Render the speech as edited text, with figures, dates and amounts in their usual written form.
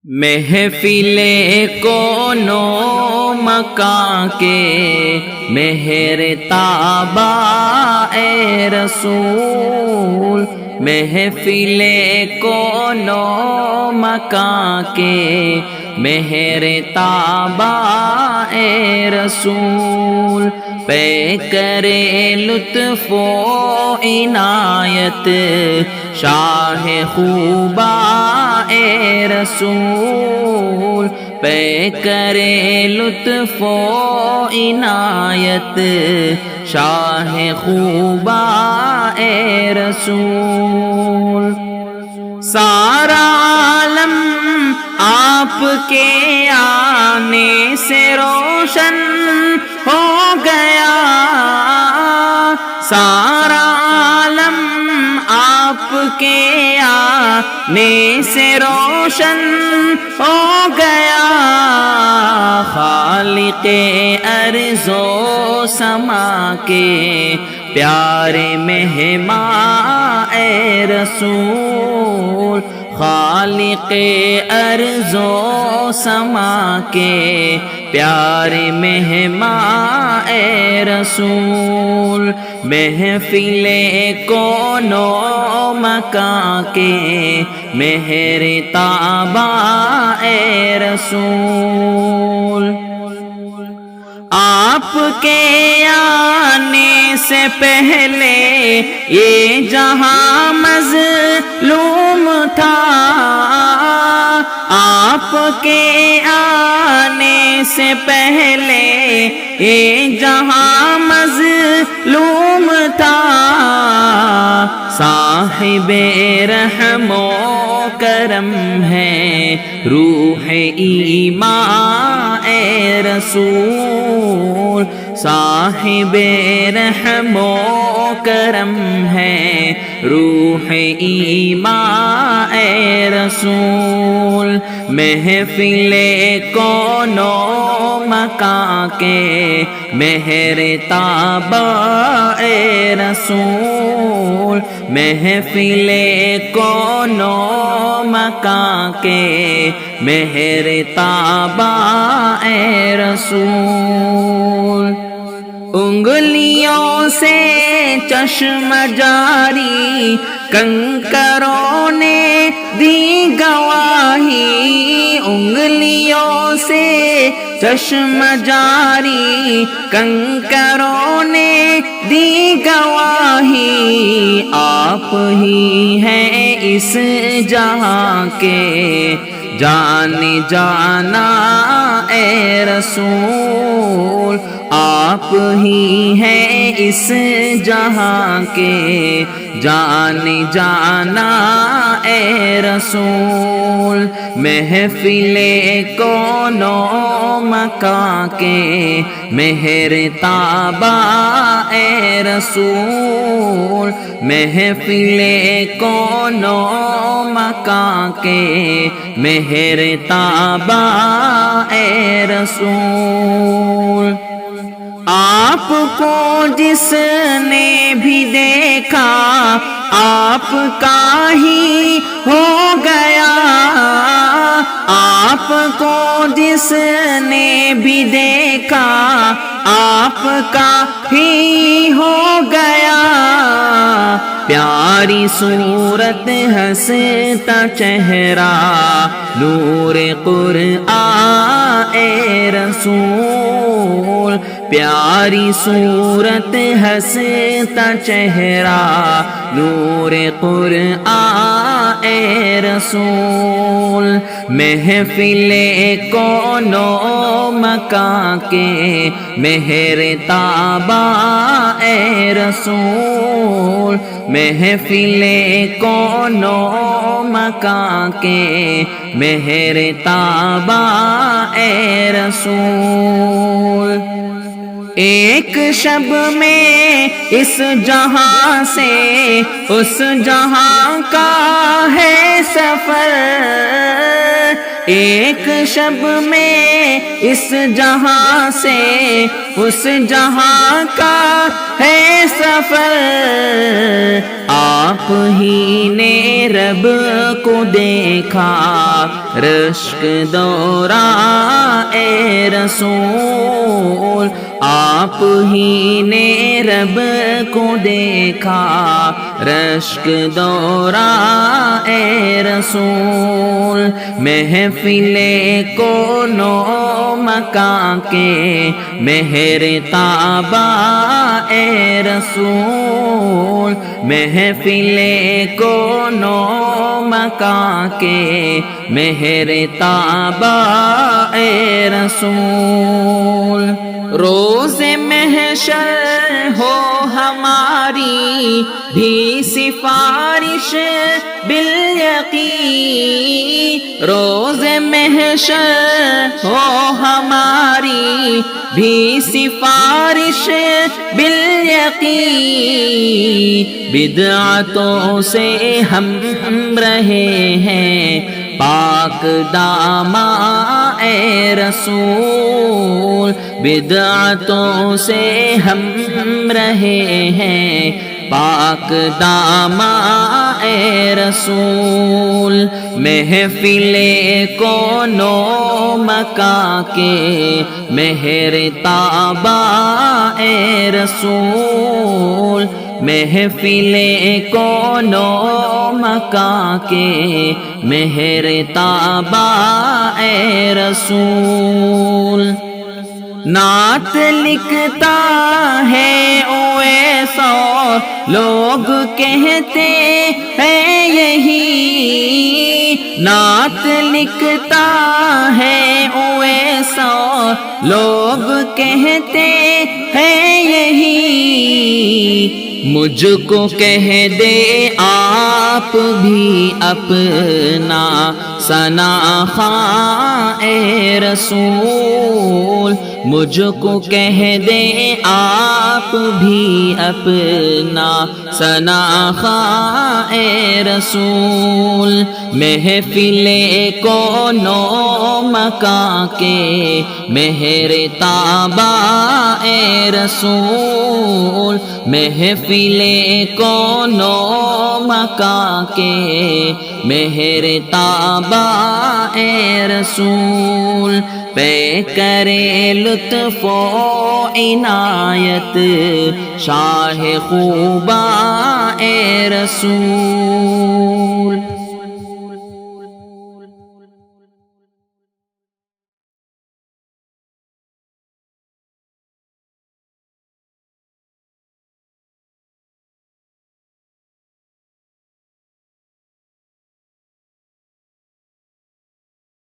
محفل کونو مکان کے مہر تابا اے رسول، محفل کونو مکان کے مہر تابا اے رسول، پے کرے لطف و عنایت شاہ خوبا اے رسول، پے کرے لطف و عنایت شاہ خوبا اے رسول، سارا عالم آپ کے آنے سے روشن ہو گیا، سارا عالم آپ کے آنے سے روشن ہو گیا، خالق ارض و سما کے پیارے مہمان اے رسول، خالق ارض و سما کے پیارے مہمان اے رسول، محفل کونو مکان کے مہر تابا اے رسول، آپ کے آنے سے پہلے یہ جہاں مظلوم تھا، آپ کے آنے سے پہلے یہ جہاں مظلوم تھا، صاحب رحم و کرم ہے روح ایمان اے رسول، صاحب رحم و کرم ہے روح ایمان اے رسول، محفل کونو مکان کے مہر تابا اے رسول، محفل کونو مکان کے مہر تابا اے رسول، انگلیوں سے چشم جاری کنکروں نے دی گواہی، انگلیوں سے چشم جاری کنکروں نے دی گواہی، آپ ہی ہیں اس جہاں کے جان جانا اے رسول، آپ ہی ہیں اس جہاں کے جان جانا اے رسول، محفل کونو مکان کے مہر تابا اے رسول، محفل کونو مکان کے مہر تابا اے رسول، آپ کو جس نے بھی دیکھا آپ کا ہی ہو گیا، آپ کو جس نے بھی دیکھا آپ کا ہی ہو گیا، پیاری صورت ہنستا چہرہ نور قرآن اے رسول، پیاری صورت ہنستا چہرہ نور قرآن اے رسول، محفل کونو مکان کے مہر تابا اے رسول، محفل کونو مکان کے مہر تابا اے رسول، ایک شب میں اس جہاں سے اس جہاں کا ہے سفر، ایک شب میں اس جہاں سے اس جہاں کا ہے سفر، آپ ہی نے رب کو دیکھا رشک دورا اے رسول، آپ ہی نے رب کو دیکھا رشک دورا اے رسول، محفل کونو مکان کے مہر تابا اے رسول، محفل کونو مکان کے مہر تابا اے رسول، روز محشر ہو ہماری بھی سفارش بالیقین، روز محشر ہو ہماری بھی سفارش بالیقین، بدعتوں سے ہم رہے ہیں پاک داماں اے رسول، بدعتوں سے ہم رہے ہیں پاک داماں اے رسول، محفل کونو مکان کے مہر تابا اے رسول، محفل کونو مکان کے مہر تابا اے رسول، نعت لکھتا ہے اویسو لوگ کہتے ہیں یہی، نعت لکھتا ہے اویسو لوگ کہتے ہیں یہی، مجھ کو کہہ دے آپ بھی اپنا ثنا خواں اے رسول، مجھ کو کہہ دے آپ بھی اپنا ثنا خواں اے رسول، محفل کونو مکان کے مہر تابا اے رسول، محفل کونو مکان کے مہر تابا اے رسول، پے کرے لطف و عنایت شاہ خوباں اے رسول،